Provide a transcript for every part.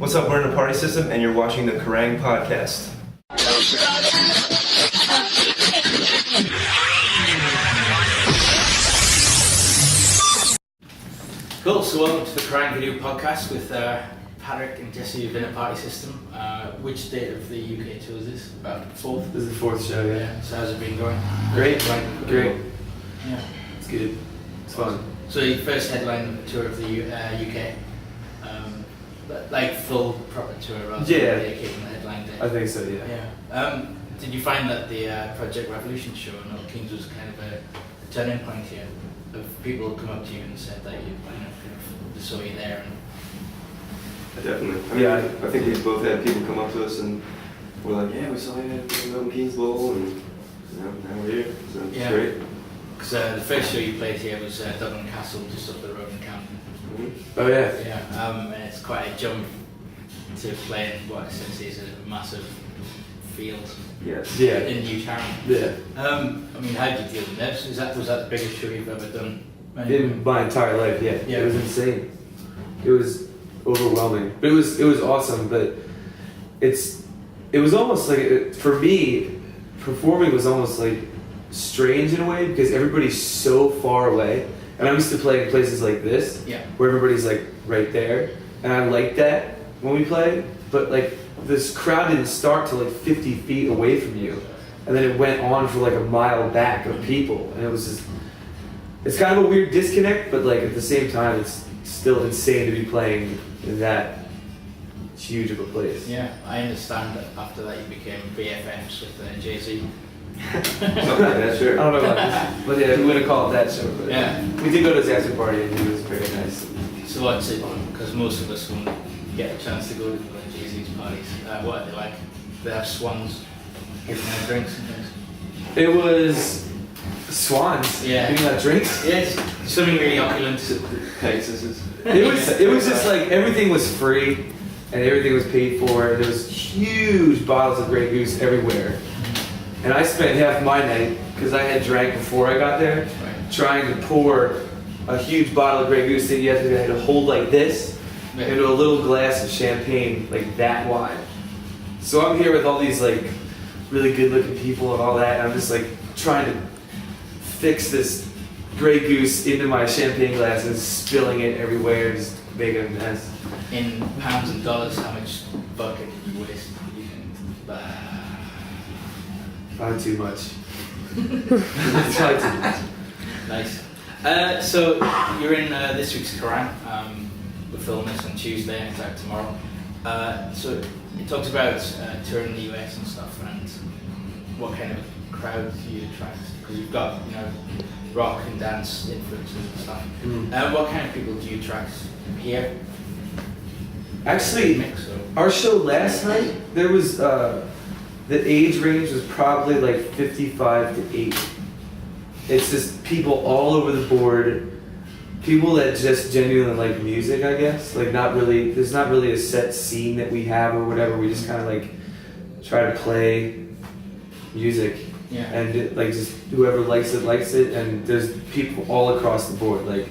What's up, we're InnerPartySystem, and you're watching the Kerrang podcast. Cool, so welcome to the Kerrang video podcast with Patrick and Jesse of InnerPartySystem. Which date of the UK tour is this? About fourth? This is the fourth show, yeah. So how's it been going? Great. Yeah. It's good. It's fun. So your first headline tour of the UK, like full proper tour rather than the occasional headline day? I think so, yeah. Did you find that the Project Revolution show in Old Kings was kind of a turning point here? Of people who come up to you and said that you kind of saw you there? Definitely. I think we both had people come up to us and we're like, yeah, we saw you at the Milton Keynes Bowl, and now we're here. So it's great. Because the first show you played here was Dublin Castle, just up the road in Camden. Mm-hmm. Oh yeah. And it's quite a jump to play in what essentially is a massive field. Yes. Yeah. In New Town. Yeah. How did you deal with nerves? Was that the biggest show you've ever done? In my entire life, yeah. Yeah. It was insane. It was overwhelming. But it was awesome. But it was almost like, for me, performing was almost like strange in a way because everybody's so far away. And I'm used to playing in places like this, where everybody's like right there. And I like that when we play. But like this crowd didn't start till like 50 feet away from you. And then it went on for like a mile back of people. And it was just, it's kind of a weird disconnect, but like at the same time, it's still insane to be playing in that huge of a place. Yeah, I understand that after that you became BFFs with Jay-Z. Something like that, sure. I don't know about this, but yeah, we wouldn't call it that show. But yeah. We did go to his after party and he was very nice. So what's it, because most of us won't get a chance to go to one of Jay-Z's parties. What are they like? They have swans giving them drinks and things. It was swans giving out drinks. Yeah, it's something really opulent. It was just like everything was free and everything was paid for. There was huge bottles of Grey Goose everywhere. And I spent half my night, because I had drank before I got there, trying to pour a huge bottle of Grey Goose that you had to hold like this into a little glass of champagne like that wide. So I'm here with all these like really good looking people and all that, and I'm just like trying to fix this Grey Goose into my champagne glass and spilling it everywhere, just making a mess. In pounds and dollars, how much vodka did you waste? Not too much. It's probably too much. Nice. So you're in this week's Kerrang. We're filming this on Tuesday and it's out tomorrow. So it talks about touring the US and stuff, and what kind of crowd do you attract? Because you've got, rock and dance influences and stuff. What kind of people do you attract here? Actually, our show last night, there was the age range was probably like 55 to 80. It's just people all over the board, people that just genuinely like music, I guess. Like there's not really a set scene that we have or whatever. We just kind of like try to play music. Yeah. And just whoever likes it, and there's people all across the board, like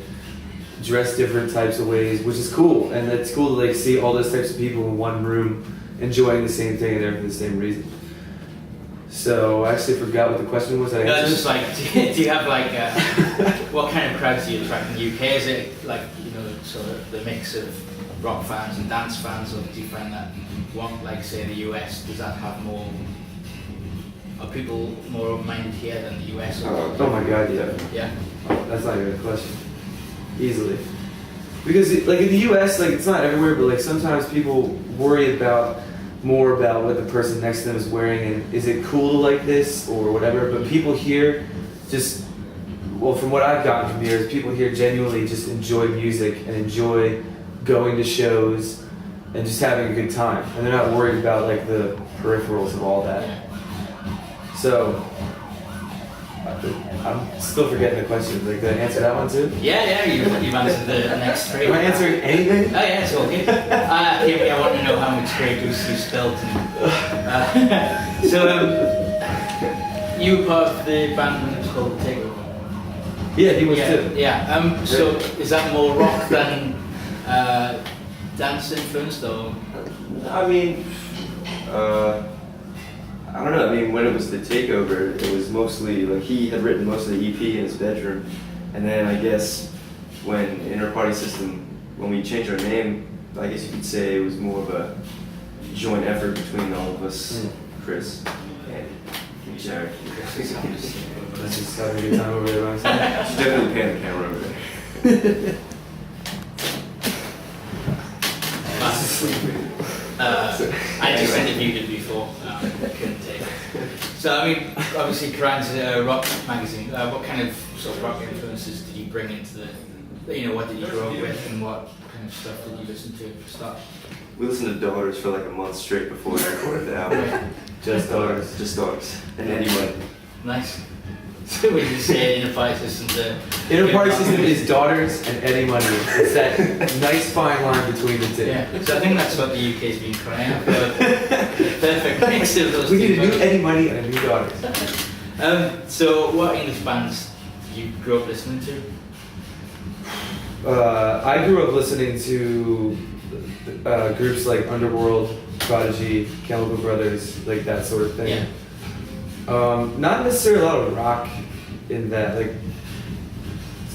dressed different types of ways, which is cool. And it's cool to like see all those types of people in one room enjoying the same thing and there for the same reason. So I actually forgot what the question was. No, it's just like, do you have like, what kind of crowds do you attract in the UK? Is it like, sort of the mix of rock fans and dance fans, or do you find that like say the US, does that have more, are people more open-minded here than the US? Oh my god, yeah. Yeah. That's not even a question. Easily. Because like in the US, like it's not everywhere, but like sometimes people worry more about what the person next to them is wearing and is it cool to like this or whatever. But people here from what I've gotten from here, is people here genuinely just enjoy music and enjoy going to shows and just having a good time. And they're not worried about like the peripherals of all that. So I'm still forgetting the question. Like, did I answer that one too? Yeah, you've answered the next three. Am I answering anything? Oh yeah, it's all good. I want to know how much Grey Goose you spilled. You were part of the band when it was called The Takeover? Yeah, he was too. Yeah. So is that more rock than dance influenced or? I mean, I don't know. I mean, when it was the takeover, it was mostly like he had written most of the EP in his bedroom, and then I guess when InnerPartySystem, when we changed our name, I guess you could say it was more of a joint effort between all of us, Chris and Jared. Let's just have a good time over there. She's definitely paying the camera over there. I just interviewed it before. Couldn't take it. So I mean, obviously, Kerrang's a rock magazine. What kind of sort of rock influences did you bring into the? What did you grow up with, and what kind of stuff did you listen to at the start? We listened to Daughters for like a month straight before we recorded the album. Just Daughters. Just Daughters. And anyway. Nice. So when you say InnerPartySystem, InnerPartySystem is Daughters and Eddie Money. It's that nice fine line between the two. Yeah. So I think that's what the UK's been crying out for. The perfect mix of those We two need a new bands. Eddie Money and a new Daughters. So what English bands did you grow up listening to? I grew up listening to groups like Underworld, Prodigy, Chemical Brothers, like that sort of thing. Yeah. Not necessarily a lot of rock in that, like,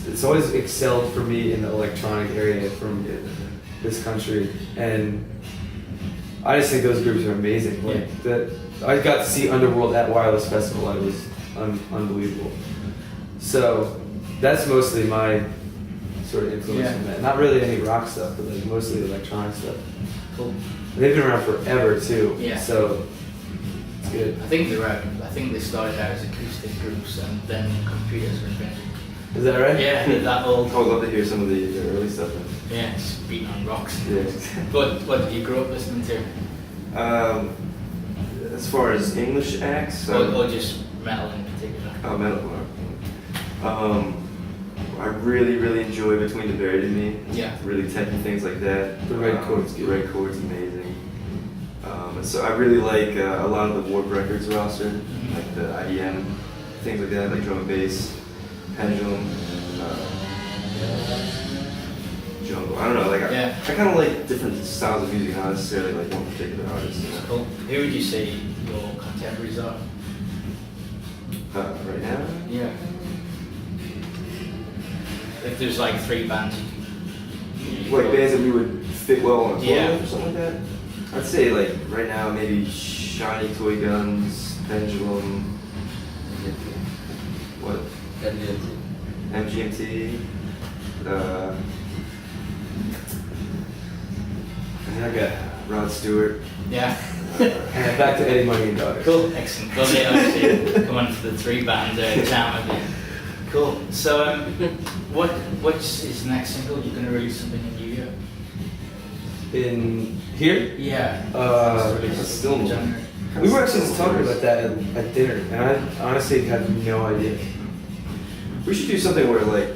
it's always excelled for me in the electronic area from this country, and I just think those groups are amazing. Like that, I got to see Underworld at Wireless Festival. It was unbelievable. So that's mostly my sort of influence from that. Not really any rock stuff, but like mostly electronic stuff. Cool. They've been around forever too. Yeah. So it's good. I think they're right. I think they started out as acoustic groups and then computers were invented. Is that right? Yeah, they're that old. I would love to hear some of the early stuff. Yeah, just beating on rocks. Yeah. But what did you grow up listening to? As far as English acts, Or just metal in particular? metalcore. I really enjoy Between the Buried and Me. Yeah. Really techy things like that. The Red Chord's good. Red Chord's amazing. And so I really like a lot of the Warp Records roster, like the IDM, things like that, like drum and bass, Pendulum, Jungle. I don't know, like Yeah. I kind of like different styles of music, not necessarily like one particular artist. You know? Cool. Who would you say your contemporaries are? Right now. Yeah. If there's like 3 bands you Like bands that we would fit well on a tour Yeah. with or something like that? I'd say like right now maybe Shiny Toy Guns, Pendulum, what? MGMT. Okay. Rod Stewart. Yeah. And then back to Eddie Money and Daughters. Cool. Excellent. Well, they obviously come on to the 3 band jam at the end. Cool. So, what's his next single? You're going to release something in New Year? In here? Yeah. Still in January. We were actually just talking about that at dinner, and I honestly have no idea. We should do something where like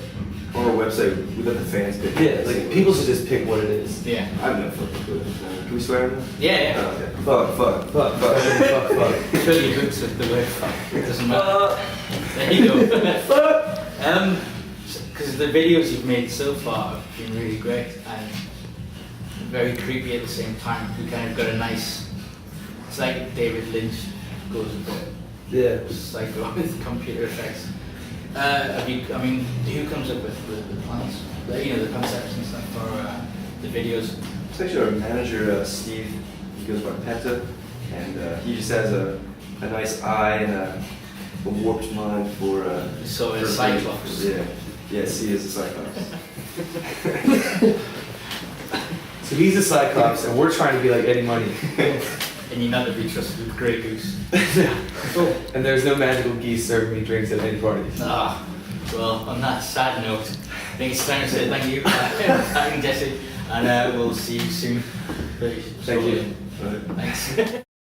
on our website we let the fans pick. Yeah, like people should just pick what it is. Yeah. I have no fucking clue. Can we swear now? Yeah, yeah. Oh, okay. Fuck. Fuck. Fill your boots with the word fuck. It doesn't matter. There you go. Fuck. Because the videos you've made so far have been really great and very creepy at the same time. You kind of got a nice. It's like David Lynch goes a bit Yeah. psycho with computer effects. Who comes up with the plans? The concepts and stuff for the videos? It's actually our manager, Steve. He goes by Penta, and he just has a nice eye and a warped mind for. So for it's Cyclops. Yeah. Yes, he is a Cyclops. So he's a Cyclops, and we're trying to be like Eddie Money. And you're not to be trusted with Grey Goose. And there's no magical geese serving me drinks at any parties. Ah, well, on that sad note, I think it's time to say thank you, Pat and Jesse, and we'll see you soon. Thank you. Right. Thanks.